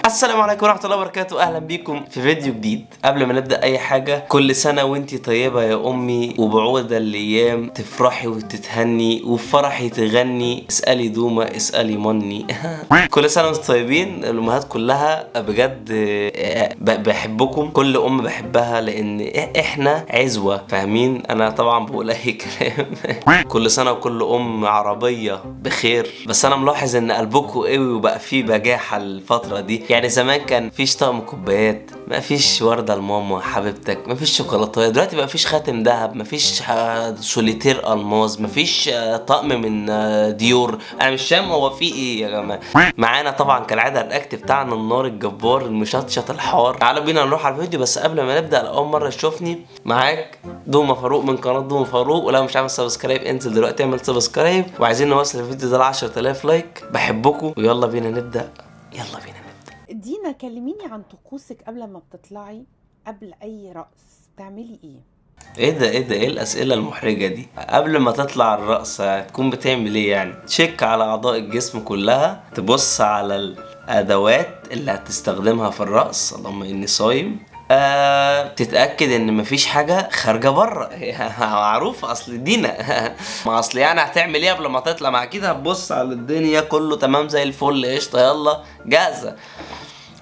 السلام عليكم ورحمة الله وبركاته. أهلا بيكم في فيديو جديد. قبل ما نبدأ أي حاجة، كل سنة وانتي طيبة يا أمي، وبعودة الأيام تفرحي وتتهني وفي فرحي تغني. اسألي دوما اسألي مني. كل سنة وانتم طيبين. الأمهات كلها بجد بحبكم، كل أم بحبها لأن إحنا عزوة، فاهمين؟ أنا طبعا بقول أي كلام. كل سنة وكل أم عربية بخير. بس أنا ملاحظ إن قلبكم قوي وبقى فيه بجاحة الفترة دي. يعني زمان كان فيش طقم كوبايات، ما فيش وردة لماما حبيبتك، ما فيش شوكولاتات. دلوقتي بقى فيش خاتم دهب، ما فيش سوليتير الماظ، ما فيش طقم من ديور. انا مش فاهم هو في ايه يا جماعه. معانا طبعا كالعاده الاكت بتاعنا النار الجبار المشطشط الحار. تعالوا بينا نروح على الفيديو. بس قبل ما نبدا، لاول مره تشوفني معاك دوما فاروق من قناه دوما فاروق، ولو مش عامل سبسكرايب انزل دلوقتي اعمل سبسكرايب. وعايزين نوصل الفيديو ده ل 10000 لايك. بحبكم ويلا بينا نبدا. يلا بينا نبدا. دينا، كلميني عن طقوسك قبل ما بتطلعي، قبل اي رقص بتعملي ايه؟ ايه الاسئله المحرجه دي؟ قبل ما تطلع الرقص تكون بتعمل ايه؟ يعني تشيك على اعضاء الجسم كلها، تبص على الادوات اللي هتستخدمها في الرقص، اللهم اني صايم، تتاكد ان مفيش حاجه خارجه بره. معروف اصل دينا. ما اصل يعني هتعمل ايه قبل ما تطلع؟ ما اكيد هتبص على الدنيا كله تمام زي الفل، قشطه يلا جاهزه.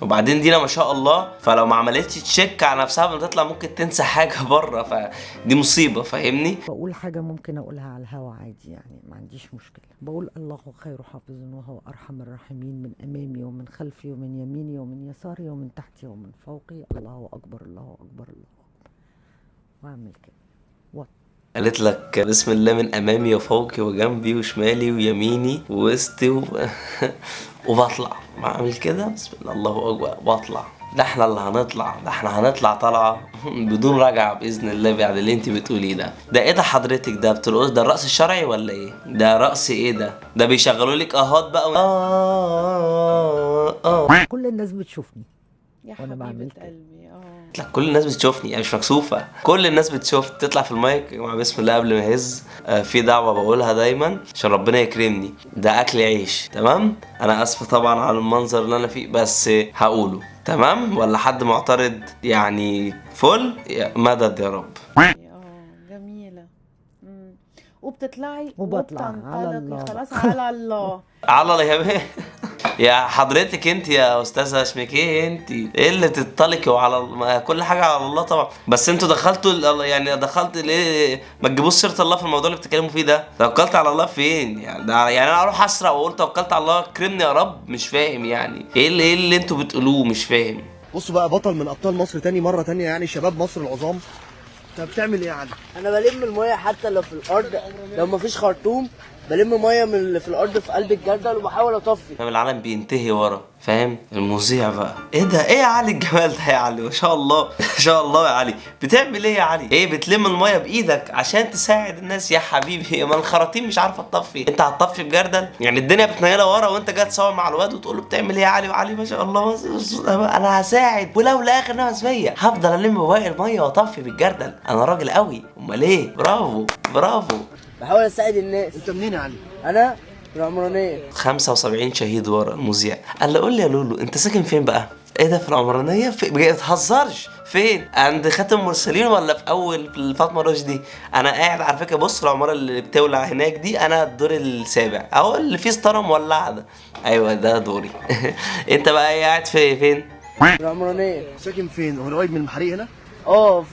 وبعدين دينا ما شاء الله، فلو ما عملتش تشيك على نفسها قبل ما تطلع ممكن تنسى حاجه بره، فدي مصيبه، فاهمني؟ بقول حاجة ممكن أقولها على الهوا عادي، يعني ما عنديش مشكلة. بقول الله خير حافظ وهو أرحم الراحمين، من أمامي ومن خلفي ومن يميني ومن يساري ومن تحتي ومن فوقي. الله أكبر الله أكبر الله أكبر، وأعمل كده. قالت لك بسم الله من امامي وفوقي وجنبي وشمالي ويميني ووسطي وبطلع بعمل كده بسم الله الله اكبر واطلع. ده احنا اللي هنطلع، ده احنا هنطلع طلعه بدون رجعه باذن الله بعد اللي انت بتقوليه ده. ده ايه ده حضرتك؟ ده بترقص؟ ده الرقص الشرعي ولا ايه؟ ده رقص ايه ده؟ ده بيشغلوا لك اهات بقى كل الناس بتشوفني يا وأنا بعمل حبيبه كده. قلبي. لا، كل الناس بتشوفني، يعني مش مكسوفه، كل الناس بتشوف. تطلع في المايك يا جماعه بسم الله قبل ما يهز. في دعوه بقولها دايما عشان ربنا يكرمني، ده اكل عيش تمام. انا اسفه طبعا على المنظر اللي انا فيه، بس هقوله تمام ولا حد معترض؟ يعني فل مدد يا رب. جميله. وبتطلعي وبطلع على الله. خلاص على الله. على الله يا بيه. يا حضرتك انت يا استاذه اسمك ايه؟ انت ايه اللي تطلقي وعلى كل حاجه على الله طبعا. بس انتوا دخلتوا يعني دخلت ليه؟ ما تجيبوش سيره الله في الموضوع اللي بتتكلموا فيه ده. توكلت على الله فين يعني؟ ده يعني انا اروح اسرق واقول توكلت على الله كرمني يا رب؟ مش فاهم يعني ايه اللي انتوا بتقولوه، مش فاهم. بصوا بقى، بطل من ابطال مصر تاني مره تانيه، يعني شباب مصر العظام. انت بتعمل ايه يا علي؟ انا بلم الميه حتى لو في الارض، لو مفيش خرطوم بلم ميه من اللي في الارض في قلب الجردل وبحاول اطفي. فاهم؟ العالم بينتهي ورا، فاهم؟ المذيع بقى ايه ده؟ ايه يا علي الجمال ده يا علي؟ ما شاء الله ما شاء الله يا علي. بتعمل ايه يا علي؟ ايه بتلم الميه بايدك عشان تساعد الناس يا حبيبي؟ ما الخراطيم مش عارفه تطفي، انت هتطفي بجردل؟ يعني الدنيا بتنيله ورا وانت جاي تصور مع الواد وتقول له بتعمل ايه يا علي؟ وعلي ما شاء الله انا هساعد، ولو لاخر نفس فيا هفضل الم بواقي الميه واطفي بالجردل. انا راجل قوي، امال ايه؟ برافو برافو. بحاول اساعد الناس. انت منين يا علي؟ انا من العمرانيه. 75 شهيد ورا المذيع. قال له قول لي يا لولو انت ساكن فين بقى؟ ايه ده؟ في العمرانيه؟ ما تهزرش. فين؟ عند خاتم المرسلين ولا في اول فاطمه رشدي؟ انا قاعد على فكره، بص العماره اللي بتولع هناك دي انا الدور السابع، اهو اللي فيه ستاره مولعه ده. ايوه ده دوري. انت بقى قاعد فين؟ من العمرانيه. ساكن فين؟ هو قريب من المحاريق هنا؟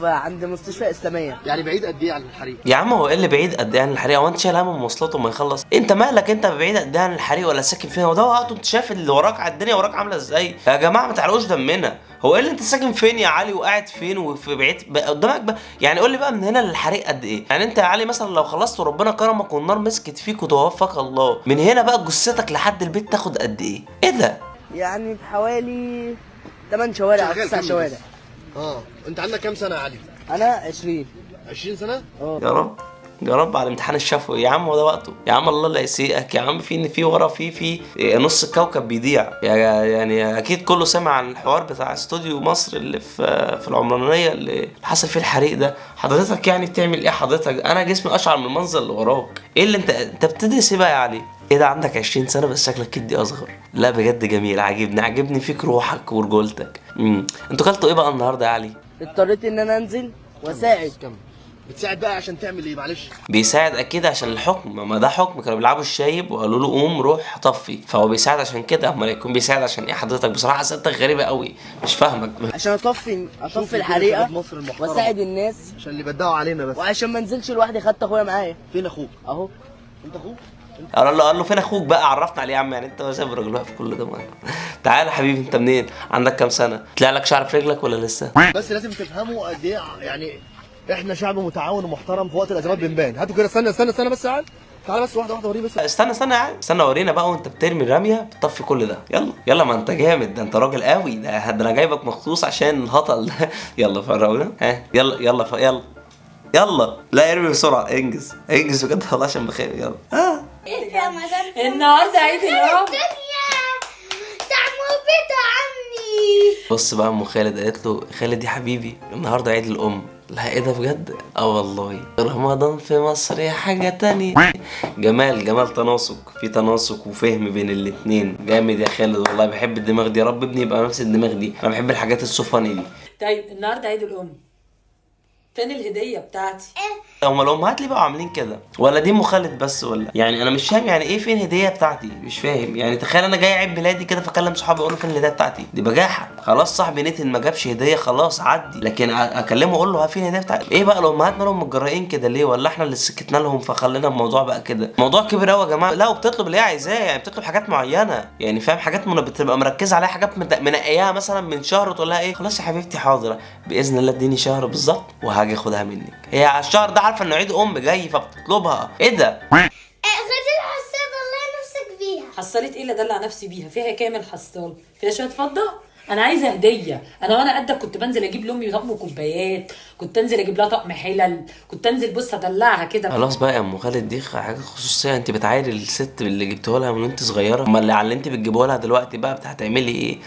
عند مستشفى اسلاميه. يعني بعيد قد ايه عن الحريق؟ يا عم هو ايه اللي بعيد قد ايه عن الحريق؟ هو انت شايل هم المواصلات وما يخلص؟ انت مالك؟ انت بعيد قد ايه عن الحريق ولا ساكن فين؟ هو ده وقته؟ انت شايف اللي وراك على الدنيا وراك عامله ازاي؟ يا جماعه ما تعلقوش دمنا. هو ايه اللي انت ساكن فين يا علي وقاعد فين وفي بعيد قدامك بقى؟ يعني قول لي بقى من هنا للحريق قد ايه؟ يعني انت يا علي مثلا لو خلصت وربنا كرمك والنار مسكت فيك وتوفاك الله، من هنا بقى جثتك لحد البيت تاخد قد ايه؟ ايه ده؟ يعني بحوالي 8 شوارع او 9 شوارع. انت عندك كام سنه يا علي؟ انا 20. 20 سنه؟ يا رب يا رب على الامتحان الشفوي يا عم، وده وقته يا عم. الله اللي يسيئك يا عم. في ورا في نص الكوكب بيضيع. يعني اكيد كله سمع عن الحوار بتاع استوديو مصر اللي في العمرانيه اللي حصل فيه الحريق ده. حضرتك يعني بتعمل ايه حضرتك؟ انا جسمي اشعر من المنظر اللي وراك. ايه اللي انت بتدرس ايه بقى يا علي؟ ايه ده عندك 20 سنه بس شكلك كدي اصغر. لا بجد جميل، عاجبني فيك روحك ورجولتك. انتوا كلتوا ايه بقى النهارده يا علي؟ اضطريت ان انا انزل واساعد. كمل. بتساعد بقى عشان تعمل ايه؟ معلش. بيساعد اكيد عشان الحكم، ما ده حكم، كانوا بيلعبوا الشايب وقالوا له قوم روح طفي، فهو بيساعد عشان كده. امال يكون بيساعد عشان ايه حضرتك؟ بصراحه اسئلتك غريبه قوي، مش فاهمك. عشان اطفي شوف الحريقه شباب مصر المحترمة. واساعد الناس، عشان اللي بدعوا علينا بس. وعشان ما انزلش لوحدي خدت اخويا معايا. فين اخوك؟ اهو. انت اخوك؟ قال له فين اخوك بقى؟ عرفنا عليه يا عم، يعني انت سايب الراجل واقف كل ده معاك. تعالى حبيبي، انت منين؟ عندك كام سنه؟ طلع لك شعر في رجلك ولا لسه؟ بس لازم تفهموا قد ايه يعني احنا شعب متعاون ومحترم، في وقت الازمات بنبان. هاتوا كده، استنى بس تعال تعال بس واحده وريه بس. استنى يا عم، استنى ورينا بقى وانت بترمي الرميه بتطفي كل ده. يلا ما انت جامد، ده انت راجل قوي، ده انا جايبك مخصوص عشان الهطل ده. يلا فرقونا، ها يلا لا ارمي بسرعه، انجز بجد والله عشان بخير. يلا النهارده عيد الام. بص بقى ام خالد قالت له خالد يا حبيبي النهارده عيد الام. لا ايه ده بجد؟ والله رمضان في مصر يا حاجه تانية. جمال تناسق وفهم بين الاتنين. جامد يا خالد والله، بحب الدماغ دي. يا رب ابني يبقى نفس الدماغ دي، انا بحب الحاجات السفاني دي. طيب النهارده عيد الام، فين الهديه بتاعتي؟ هما الامهات ليه بقوا عاملين كده؟ ولا دي ام خالد بس؟ ولا يعني انا مش فاهم يعني ايه فين الهديه بتاعتي؟ مش فاهم يعني. تخيل انا جاي عيد ميلادي كده فاكلم صحابي اقول له فين الهديه بتاعتي؟ دي بجاحه. خلاص صاحبي نتن ما جابش هديه خلاص عدي، لكن اكلمه اقول له ها فين الهديه بتاعتي؟ ايه بقى الامهات مالهم متجرئين كده ليه؟ ولا احنا اللي سكتنا لهم فخلينا الموضوع بقى كده؟ الموضوع كبر قوي يا جماعه. لا وبتطلب اللي هي عايزاه، يعني بتطلب حاجات معينه، يعني فاهم، حاجات بتبقى مركزه عليها، حاجات منقياها مثلا من شهر وتقول لها ايه خلاص يا حبيبتي حاضر باذن الله اديني شهر بالظبط وهاجي اخدها منك. هي على الشهر ده عارفه انه عيد ام جاي فبتطلبها. ايه ده؟ خدي الحصاله الله نفسك بيها. حصلت ايه اللي ادلع نفسي بيها؟ فيها كام الحصاله؟ فيها شويه فضه؟ انا عايزه هديه. وانا قدك كنت بنزل اجيب لامي طقم كوبايات، كنت انزل اجيب لها طقم حلل، كنت انزل بص ادلعها كده. خلاص بقى يا ام خالد، دي حاجه خصوصيه. انت بتعايري الست اللي جبتوها لها من وانت صغيره، امال اللي على اللي انت بتجيبوها لها دلوقتي بقى هتعملي ايه؟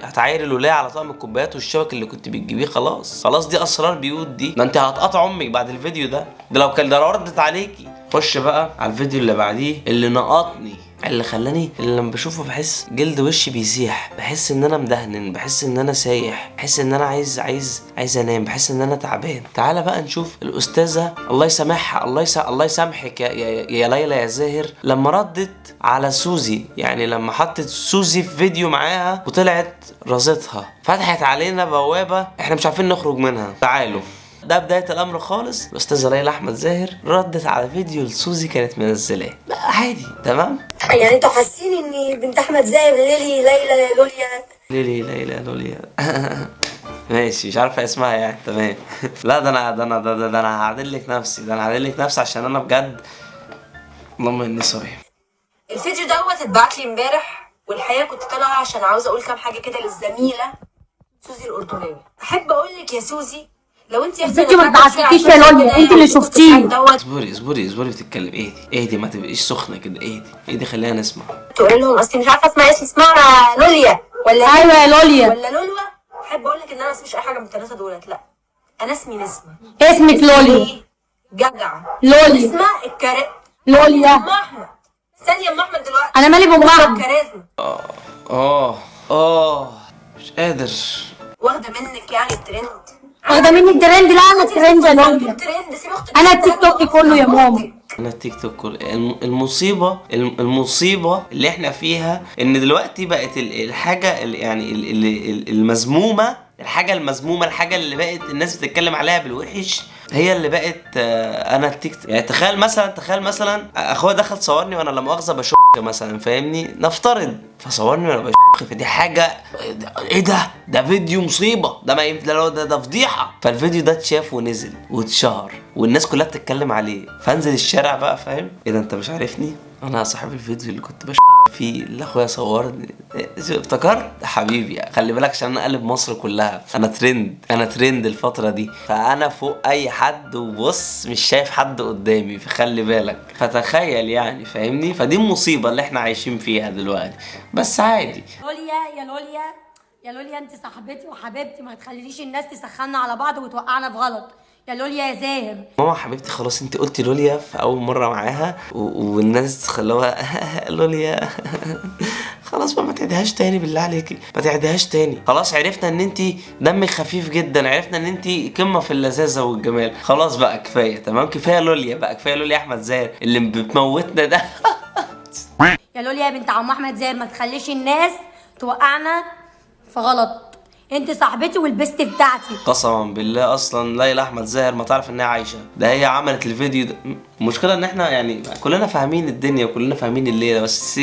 هتعايري الولايه على طقم الكوبايات والشبك اللي كنت بتجيبيه؟ خلاص دي اسرار بيوت دي. ده انت هتقطع امك بعد الفيديو ده لو كان ده ردت عليكي. خش بقى على الفيديو اللي بعديه اللي نقطني، اللي خلاني اللي لما بشوفه بحس جلد وشي بيسيح، بحس ان انا مدهن، بحس ان انا سايح، بحس ان انا عايز انام، بحس ان انا تعبان. تعالى بقى نشوف الاستاذه الله يسامحها، الله يسامحك يا ليلى يا زاهر، لما ردت على سوزي، يعني لما حطت سوزي في فيديو معاها وطلعت رازتها، فتحت علينا بوابه احنا مش عارفين نخرج منها. تعالوا ده بداية الأمر خالص. الأستاذة ليلى أحمد زاهر ردت على فيديو لسوزي كانت منزلاه عادي تمام. يعني انتوا حاسين اني بنت احمد زاهر ليلى لوليا ماشي، مش عارفه اسمها يعني تمام. لا ده انا هعدل لك نفسي، عشان انا بجد اللهم اني صايم. الفيديو دوت اتبعت لي امبارح، والحقيقه كنت طالعه عشان عاوزه اقول كام حاجه كده للزميله سوزي الاردنيه. احب اقول لك يا سوزي لو انت الفيديو ما اتبعتلكيش يا لوليا، انت اللي شفتيه. اصبري بتتكلم. اهدي ما تبقيش سخنه كده. اهدي خلينا نسمع. تقول لهم اصلي مش عارفه اسمها لوليا ولا ايوه يا لوليا ولا لولوه. احب اقول لك ان انا ما اسميش اي حاجه من الثلاثه دولت، لا انا اسمي نسمه. اسمك لوليا جدعه لوليا اسمها لوليا. ام احمد. استني يا ام احمد دلوقتي. انا مالي بام احمد. كاريزما. مش قادر. واخده منك يعني الترند. واخده مني الترند؟ لا انا الترند يا لوليا. الترند سيب اختك. انا التيك توك كله يا ماما. انا التيك توك كله. المصيبه اللي احنا فيها ان دلوقتي بقت الحاجه يعني المذمومه، الحاجه اللي بقت الناس بتتكلم عليها بالوحش هي اللي بقت انا التيك توك. يعني تخيل مثلا اخويا دخل صورني وانا لا مؤاخذه بشخ مثلا، فاهمني، نفترض، فصورني وانا بشخ، فدي حاجه ايه ده فيديو مصيبه، ده ما ده فضيحه. فالفيديو ده اتشاف ونزل واتشهر والناس كلها بتتكلم عليه، فانزل الشارع بقى فاهم ايه ده؟ انت مش عارفني؟ انا صاحب الفيديو اللي كنت فيه اللي اخويا صورني. افتكرت حبيبي خلي بالك عشان انا قلب مصر كلها، انا ترند الفتره دي، فانا فوق اي حد وبص مش شايف حد قدامي، فخلي بالك. فتخيل يعني فاهمني، فدي المصيبه اللي احنا عايشين فيها دلوقتي، بس عادي. يا لوليا انت صاحبتي وحبيبتي، ما تخليليش الناس تسخنا على بعض وتوقعنا في غلط. يا لوليا يا زاهر. ماما حبيبتي خلاص انت قلتي لوليا في اول مره معاها والناس خلوها لوليا. خلاص بقى ما تعيدهاش تاني بالله عليكي، ما تعيدهاش تاني. خلاص عرفنا ان انت دمك خفيف جدا، عرفنا ان انت قمه في اللذاذه والجمال. خلاص بقى كفايه تمام، كفايه لوليا بقى، كفايه لوليا احمد زاهر اللي بتموتنا ده. يا لوليا يا بنت عم احمد زاهر، ما تخليش الناس توقعنا في غلط. انت صاحبتي والبست بتاعتي. قسما بالله اصلا ليلى احمد زاهر ما تعرف انها عايشه، ده هي عملت الفيديو ده. المشكله ان احنا يعني كلنا فاهمين الدنيا وكلنا فاهمين الليله، بس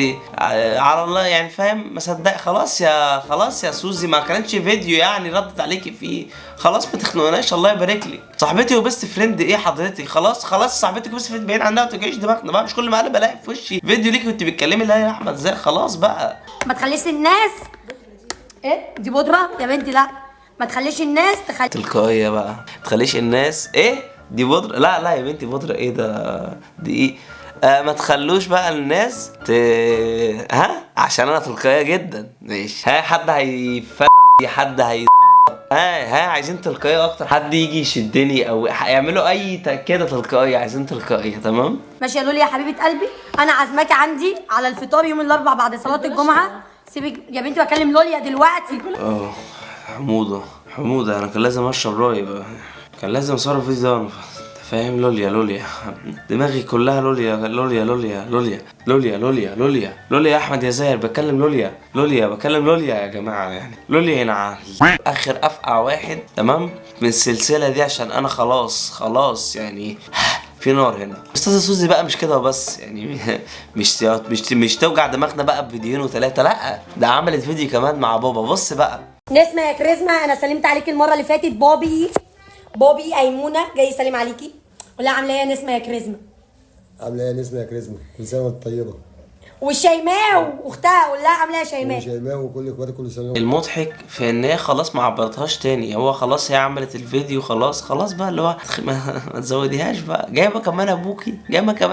على الله يعني فاهم، ما صدق. خلاص يا سوزي، ما كانتش فيديو يعني ردت عليكي فيه. خلاص ما تخنقناش الله يبارك لك. صاحبتي وبست فريند ايه حضرتك؟ خلاص صاحبتك وبست فريند بعيد عنها، ما توجعيش دماغنا بقى. مش كل ما اقلب الاقي في وشي فيديو ليكي وانت بتكلمي ليلى احمد زاهر. خلاص بقى ما تخليش الناس ايه دي بودره يا بنتي، لا ما تخليش الناس تلقائيه بقى، ما تخليش الناس ايه دي بودره. لا يا بنتي بودره ايه ده؟ دي ايه؟ ما تخلوش بقى الناس ها، عشان انا تلقائيه جدا. ماشي، ها حد حد عايزين تلقائيه اكتر، حد يجي يشدني او يعملوا اي كده تلقائيه، عايزين تلقائيه. تمام ماشي يا لوليا يا حبيبه قلبي، انا عازماكي عندي على الفطار يوم الاربعاء بعد صلاه الجمعه. سيبك يا بنتي بكلم لوليا دلوقتي. حموده انا كان لازم اشرب راي بقى، كان لازم اصرف فيديو ده. فاهم؟ لوليا دماغي كلها لوليا يا احمد يا زاهر، بكلم لوليا بكلم لوليا يا جماعه. يعني لوليا هنا اخر افقع واحد تمام من السلسله دي، عشان انا خلاص يعني في نار هنا. استاذه سوزي بقى مش كده وبس يعني، مش توجع دماغنا بقى بفيديوهين وثلاثه، لا ده عملت فيديو كمان مع بابا. بص بقى نسمة يا كريزما، انا سلمت عليكي المره اللي فاتت. بابي ايمونه جاي يسلم عليكي. ولا عامله ايه يا نسمة يا كريزما؟ عامله ايه يا نسمة يا كريزما؟ كل سنه وانت طيبه. والشيماء واختها قول لها عامله ايه يا شيماء؟ وشيماء وكل اخواتك كل سنه. المضحك في ان هي خلاص ما عبرتهاش تاني، هو خلاص هي عملت الفيديو خلاص بقى اللي هو ما تزوديهاش بقى. جايبه كمان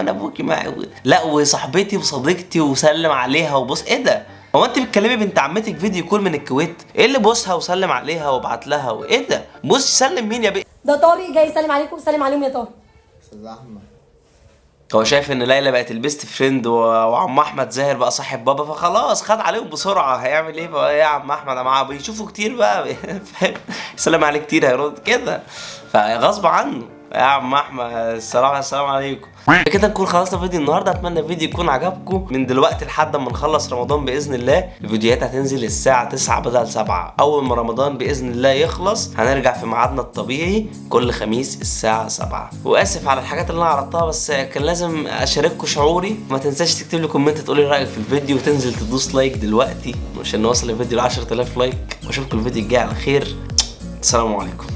ابوكي معي، لا وصاحبتي وصديقتي وسلم عليها وبص. ايه ده؟ هو انت بتكلمي بنت عمتك فيديو كول من الكويت؟ ايه اللي بوسها وسلم عليها وابعت لها وايه ده؟ بص سلم مين يا بيه؟ ده طارق جاي يسلم عليكم، سلم عليهم يا طارق. استاذ احمد هو شايف ان ليلى بقت البيست فريند وعم احمد زاهر بقى صاحب بابا، فخلاص خد عليهم بسرعه. هيعمل ايه بقى يا عم احمد؟ معاه بيشوفوا كتير بقى فاهم؟ يسلم عليه كتير هيرد كده، فغصب عنه يا عم احمد. السلام عليكم. كده نكون خلصنا فيديو النهارده. اتمنى الفيديو يكون عجبكم. من دلوقتي لحد ما نخلص رمضان باذن الله الفيديوهات هتنزل الساعه 9 بدل 7. اول ما رمضان باذن الله يخلص هنرجع في ميعادنا الطبيعي كل خميس الساعه 7. واسف على الحاجات اللي انا عرضتها، بس كان لازم اشارككم شعوري. ما تنساش تكتب لي كومنت تقولي رايك في الفيديو، وتنزل تدوس لايك دلوقتي عشان نوصل الفيديو ل 10000 لايك. واشوفكم الفيديو الجاي على خير. السلام عليكم.